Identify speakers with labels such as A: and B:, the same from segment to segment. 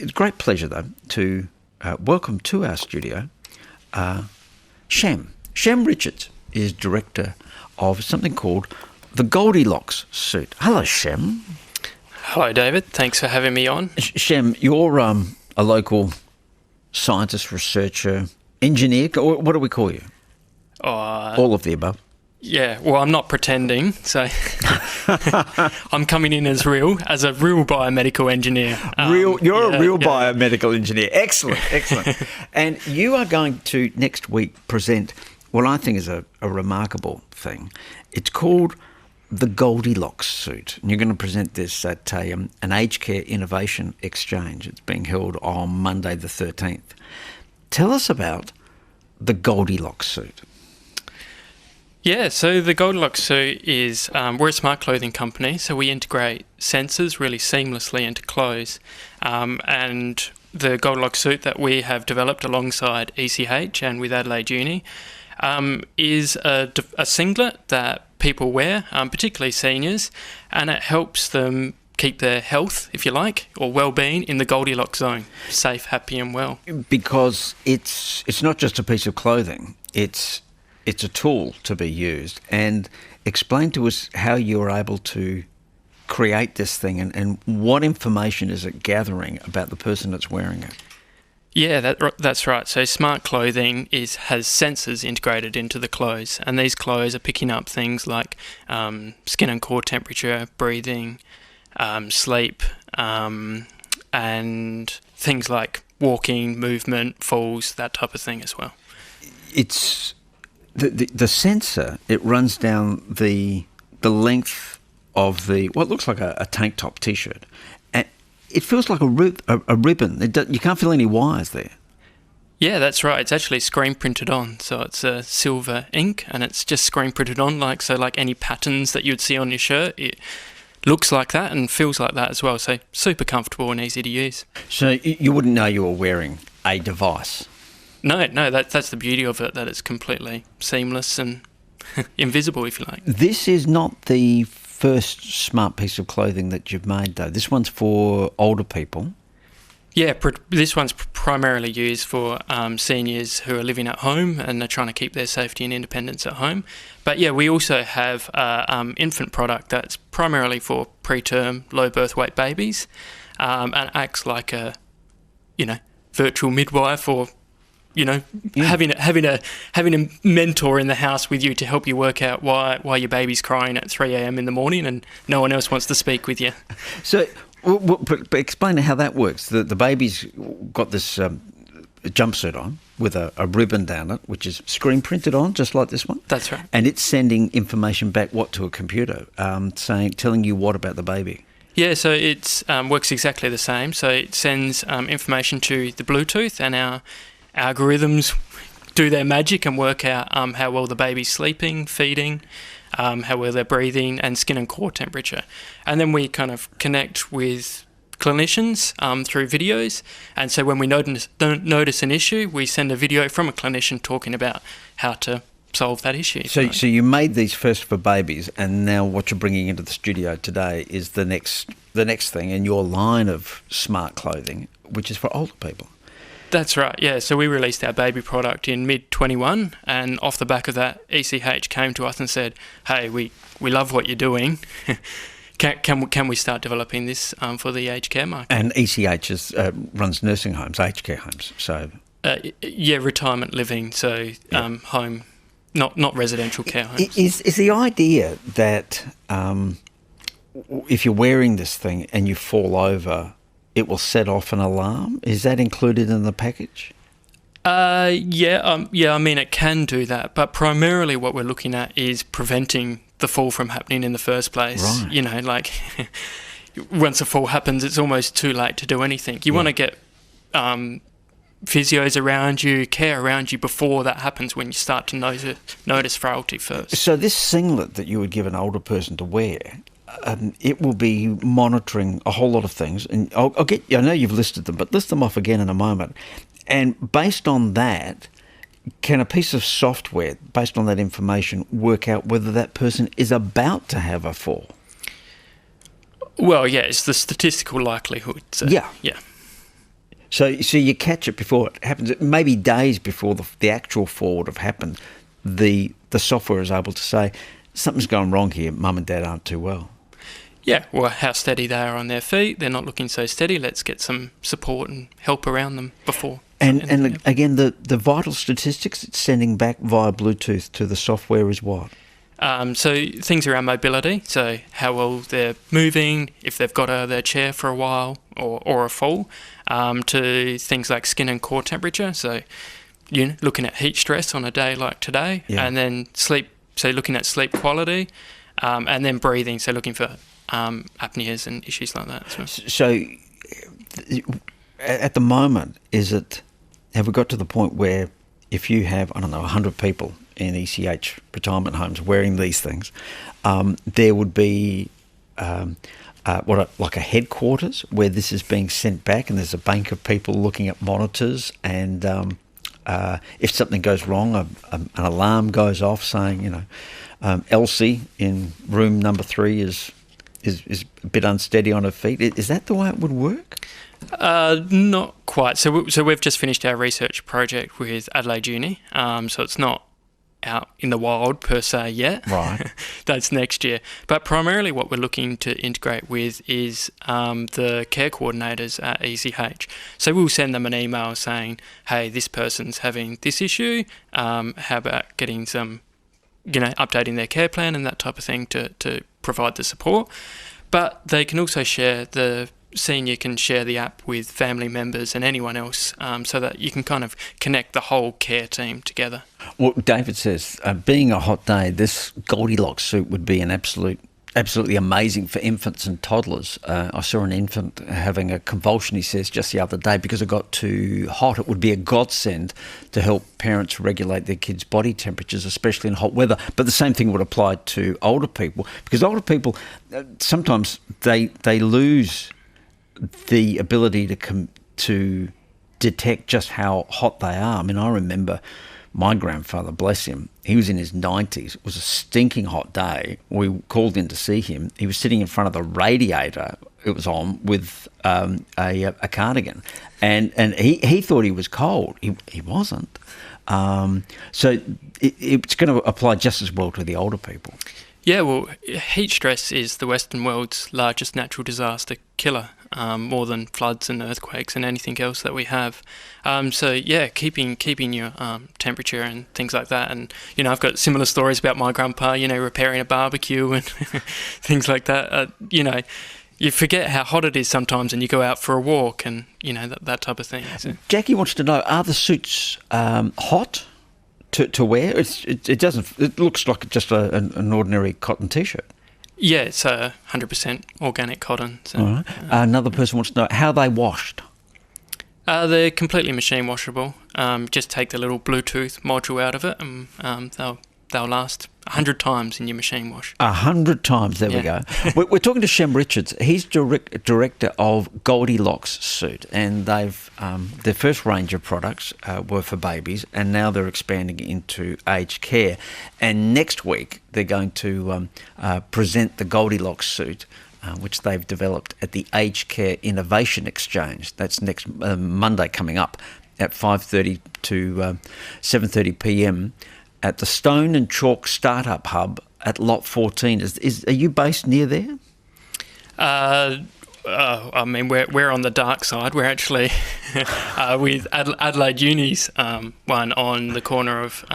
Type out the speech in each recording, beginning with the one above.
A: It's a great pleasure, though, to welcome to our studio Shem. Shem Richards is director of something called the Goldilocks Suit. Hello, Shem.
B: Hello, David. Thanks for having me on.
A: Shem, you're a local scientist, researcher, engineer. What do we call you? All of the above.
B: Yeah, well, I'm not pretending, so I'm coming in as a real biomedical engineer.
A: You're a real biomedical engineer. Excellent. And you are going to next week present what I think is a remarkable thing. It's called the Goldilocks Suit. And you're going to present this at an aged care innovation exchange. It's being held on Monday the 13th. Tell us about the Goldilocks Suit.
B: Yeah, so the Goldilocks Suit is, we're a smart clothing company, so we integrate sensors really seamlessly into clothes. And the Goldilocks Suit that we have developed alongside ECH and with Adelaide Uni is a singlet that people wear, particularly seniors, and it helps them keep their health, if you like, or well-being in the Goldilocks zone, safe, happy and well. Because
A: it's not just a piece of clothing, it's a tool to be used. And explain to us how you're able to create this thing and what information is it gathering about the person that's wearing it?
B: Yeah, that's right. So smart clothing has sensors integrated into the clothes, and these clothes are picking up things like skin and core temperature, breathing, sleep, and things like walking, movement, falls, that type of thing as well.
A: It's the sensor. It runs down the length of what looks like a tank top T-shirt, and it feels like a ribbon. You can't feel any wires there.
B: Yeah, that's right. It's actually screen printed on, so it's a silver ink, and it's just screen printed on, like any patterns that you'd see on your shirt. It looks like that and feels like that as well. So super comfortable and easy to use.
A: So you wouldn't know you were wearing a device.
B: No, that's the beauty of it, that it's completely seamless and invisible, if you like.
A: This is not the first smart piece of clothing that you've made, though. This one's for older people.
B: Yeah, this one's primarily used for seniors who are living at home and are trying to keep their safety and independence at home. But yeah, we also have infant product that's primarily for preterm, low birth weight babies, and acts like a, virtual midwife or having a mentor in the house with you to help you work out why your baby's crying at 3 a.m. in the morning and no one else wants to speak with you.
A: So, but explain how that works. The baby's got this jumpsuit on with a ribbon down it, which is screen printed on, just like this one.
B: That's right.
A: And it's sending information back to a computer, telling you what about the baby.
B: Yeah, so it works exactly the same. So it sends information to the Bluetooth, and our algorithms do their magic and work out how well the baby's sleeping, feeding, how well they're breathing, and skin and core temperature. And then we kind of connect with clinicians through videos. And so when we don't notice an issue, we send a video from a clinician talking about how to solve that issue.
A: So you made these first for babies, and now what you're bringing into the studio today is the next thing in your line of smart clothing, which is for older people.
B: That's right, yeah. So we released our baby product in mid-21, and off the back of that, ECH came to us and said, hey, we love what you're doing. Can we start developing this for the aged care market?
A: And ECH runs nursing homes, aged care homes, so...
B: retirement living, so home, not residential care homes.
A: Is the idea that if you're wearing this thing and you fall over, it will set off an alarm? Is that included in the package?
B: I mean, it can do that, but primarily what we're looking at is preventing the fall from happening in the first place.
A: Right.
B: Once a fall happens, it's almost too late to do anything. You want to get physios around you, care around you before that happens, when you start to notice frailty first.
A: So this singlet that you would give an older person to wear, it will be monitoring a whole lot of things. And I know you've listed them, but list them off again in a moment. And based on that, can a piece of software, based on that information, work out whether that person is about to have a fall?
B: Well, yeah, it's the statistical likelihood. So,
A: yeah. So you catch it before it happens. Maybe days before the actual fall would have happened. The software is able to say, something's going wrong here. Mum and Dad aren't too well.
B: Yeah, well, how steady they are on their feet. They're not looking so steady. Let's get some support and help around them before.
A: And again, the vital statistics it's sending back via Bluetooth to the software is what?
B: So things around mobility, so how well they're moving, if they've got out of their chair for a while or a fall, to things like skin and core temperature, so looking at heat stress on a day like today, and then sleep, so looking at sleep quality, and then breathing, so looking for apneas and issues like that as well.
A: So at the moment, have we got to the point where if you have, 100 people in ECH retirement homes wearing these things, there would be like a headquarters where this is being sent back, and there's a bank of people looking at monitors, and if something goes wrong, an alarm goes off saying, Elsie in room number 3 is a bit unsteady on her feet. Is that the way it would work?
B: Not quite. So we've just finished our research project with Adelaide Uni. So it's not out in the wild per se yet.
A: Right.
B: That's next year. But primarily what we're looking to integrate with is the care coordinators at ECH. So we'll send them an email saying, hey, this person's having this issue. How about getting some, updating their care plan and that type of thing to provide the support. But they can also the senior can share the app with family members and anyone else, so that you can kind of connect the whole care team together.
A: Well, David says, being a hot day, this Goldilocks suit would be an absolutely amazing for infants and toddlers. I saw an infant having a convulsion, he says, just the other day because it got too hot. It would be a godsend to help parents regulate their kids' body temperatures, especially in hot weather. But the same thing would apply to older people, because older people, sometimes they lose the ability to detect just how hot they are. I mean, I remember my grandfather, bless him, he was in his 90s. It was a stinking hot day. We called in to see him. He was sitting in front of the radiator it was on with a cardigan. And he thought he was cold. He wasn't. So it's going to apply just as well to the older people.
B: Yeah, well, heat stress is the Western world's largest natural disaster killer, more than floods and earthquakes and anything else that we have. So yeah, keeping your temperature and things like that. And I've got similar stories about my grandpa, repairing a barbecue and things like that. You forget how hot it is sometimes, and you go out for a walk, and that type of thing. So.
A: Jackie wants to know: are the suits hot to wear? It doesn't. It looks like just an ordinary cotton t-shirt.
B: Yeah, it's 100% organic cotton. So,
A: all right. Another person wants to know how they washed.
B: They're completely machine washable. Just take the little Bluetooth module out of it, and they'll last 100 times in your machine wash.
A: 100 times, there we go. We're talking to Shem Richards. He's director of Goldilocks Suit, and they've their first range of products were for babies, and now they're expanding into aged care. And next week they're going to present the Goldilocks Suit, which they've developed at the Aged Care Innovation Exchange. That's next Monday coming up at 5:30 to 7:30 p.m. at the Stone and Chalk Startup Hub at Lot 14. Are you based near there?
B: I mean, we're on the dark side. We're actually with Adelaide Uni's one on the corner of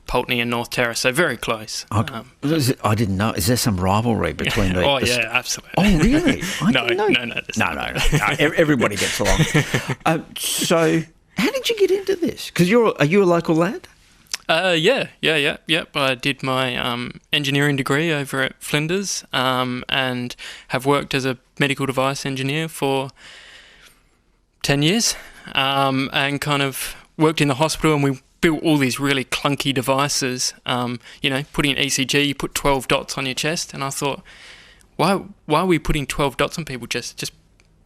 B: Pulteney and North Terrace, so very close.
A: I didn't know. Is there some rivalry between the...
B: yeah, absolutely.
A: Oh, really?
B: No.
A: Everybody gets along. So how did you get into this? Because are you a local lad?
B: Yeah. I did my engineering degree over at Flinders, and have worked as a medical device engineer for 10 years, and kind of worked in the hospital, and we built all these really clunky devices. Putting an ECG, you put 12 dots on your chest, and I thought, why are we putting 12 dots on people? Just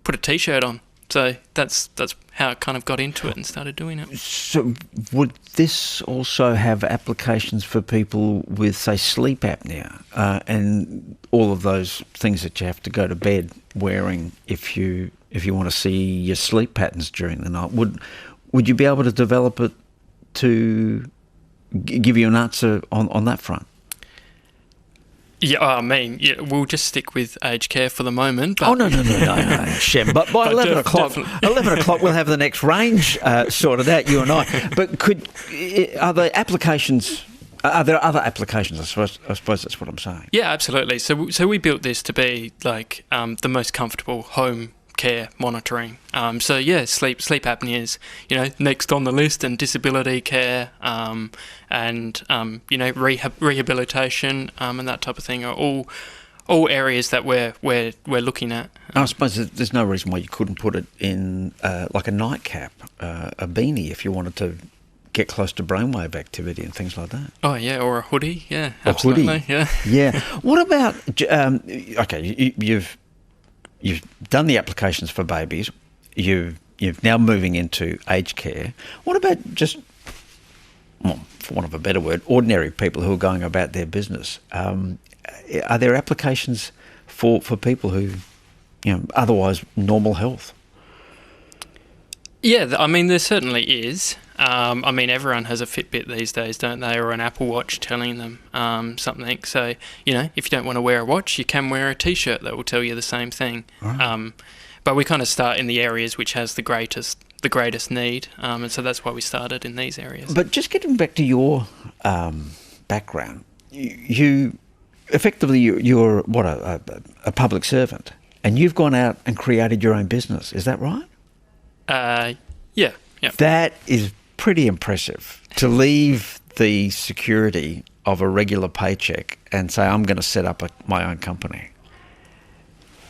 B: put a T-shirt on. So that's how I kind of got into it and started doing it.
A: So would this also have applications for people with, say, sleep apnea and all of those things that you have to go to bed wearing if you if you want to see your sleep patterns during the night. Would you be able to develop it to give you an answer on that front?
B: Yeah, I mean, we'll just stick with aged care for the moment. But
A: No, Shem. But by 11 o'clock, 11 o'clock, we'll have the next range sorted out, you and I. But are there applications? Are there other applications? I suppose that's what I'm saying.
B: Yeah, absolutely. So we built this to be like the most comfortable home care monitoring. Sleep apnea is next on the list, and disability care, and rehabilitation, and that type of thing are all areas that we're looking at.
A: I suppose there's no reason why you couldn't put it in like a nightcap, a beanie, if you wanted to get close to brainwave activity and things like that.
B: Oh yeah, or a hoodie. Yeah, absolutely.
A: Yeah. Yeah. What about? Okay, you've done the applications for babies. You're now moving into aged care. What about just, well, for want of a better word, ordinary people who are going about their business? Are there applications for people who, otherwise normal health?
B: Yeah, I mean, there certainly is. I mean, everyone has a Fitbit these days, don't they, or an Apple Watch telling them something. So, if you don't want to wear a watch, you can wear a T-shirt that will tell you the same thing. Right. But we kind of start in the areas which has the greatest need, and so that's why we started in these areas.
A: But just getting back to your background, you effectively you're what a public servant, and you've gone out and created your own business. Is that right?
B: Yeah.
A: That is pretty impressive, to leave the security of a regular paycheck and say, I'm going to set up my own company.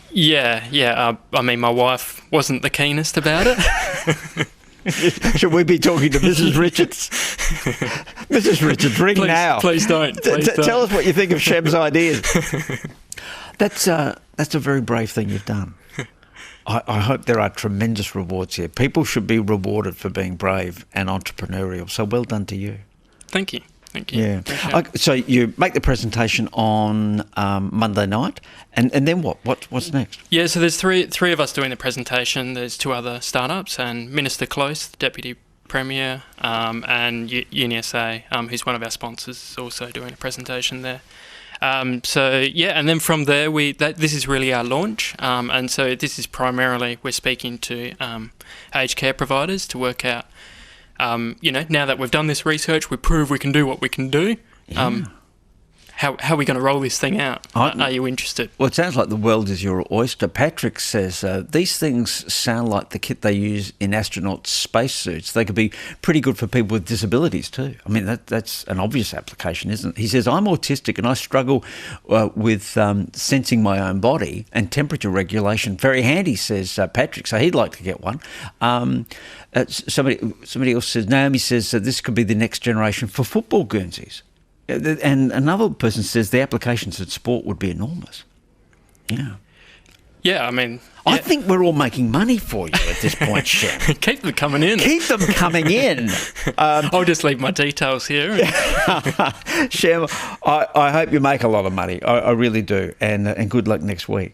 B: Yeah. I mean, my wife wasn't the keenest about it.
A: Should we be talking to Mrs. Richards? Mrs. Richards, ring now.
B: Please don't.
A: Tell us what you think of Shem's ideas. That's a very brave thing you've done. I hope there are tremendous rewards here. People should be rewarded for being brave and entrepreneurial. So well done to you.
B: Thank you.
A: Yeah. So you make the presentation on Monday night, and then what? What's next?
B: Yeah, so there's three of us doing the presentation. There's two other startups, and Minister Close, the Deputy Premier, and UniSA, who's one of our sponsors, is also doing a presentation there. And then from there, this is really our launch, and so this is primarily we're speaking to aged care providers to work out, now that we've done this research, we prove we can do what we can do. Yeah. How are we going to roll this thing out? Are you interested?
A: Well, it sounds like the world is your oyster. Patrick says these things sound like the kit they use in astronauts' spacesuits. They could be pretty good for people with disabilities too. I mean, that's an obvious application, isn't it? He says, I'm autistic and I struggle with sensing my own body and temperature regulation. Very handy, says Patrick. So he'd like to get one. Somebody else says, Naomi says, this could be the next generation for football Guernseys. And another person says the applications at sport would be enormous. Yeah.
B: Yeah, I mean...
A: I think we're all making money for you at this point, Shem.
B: Keep them coming in.
A: Keep them coming in.
B: I'll just leave my details here.
A: Shem, I hope you make a lot of money. I really do. And good luck next week.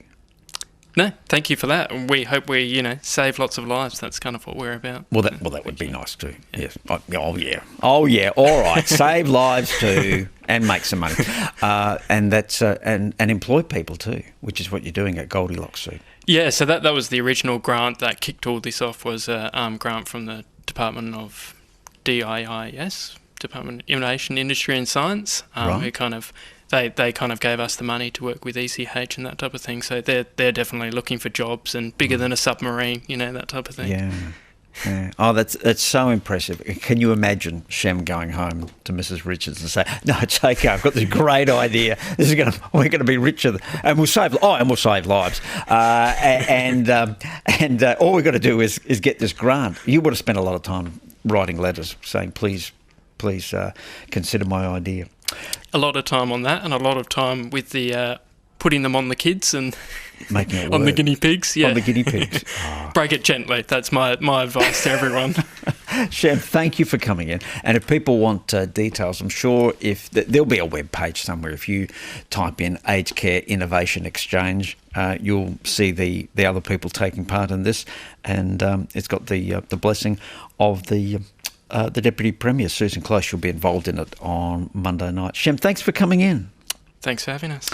B: No, thank you for that. We hope we, save lots of lives. That's kind of what we're about.
A: Well, that would be nice too. Yes. Oh yeah. All right. Save lives too, and make some money, and that's and employ people too, which is what you're doing at Goldilocks.
B: Yeah. So that was the original grant that kicked all this off. Was a grant from the Department of DIIS, Department of Innovation, Industry and Science,
A: right.
B: Who kind of. They kind of gave us the money to work with ECH and that type of thing. So they're definitely looking for jobs and bigger than a submarine, that type of thing.
A: Yeah. Oh, that's so impressive. Can you imagine Shem going home to Mrs. Richards and say, "No, it's okay. I've got this great idea. We're going to be richer, and we'll save lives. And all we've got to do is get this grant." You would have spent a lot of time writing letters saying, "Please, consider my idea."
B: A lot of time on that, and a lot of time with the putting them on the kids and
A: making it work.
B: On the guinea pigs. Yeah,
A: on the guinea pigs. Oh.
B: Break it gently. That's my advice to everyone.
A: Shem, thank you for coming in. And if people want details, I'm sure if there'll be a web page somewhere. If you type in Aged Care Innovation Exchange, you'll see the other people taking part in this, and it's got the blessing of the Deputy Premier, Susan Close. She'll be involved in it on Monday night. Shem, thanks for coming in.
B: Thanks for having us.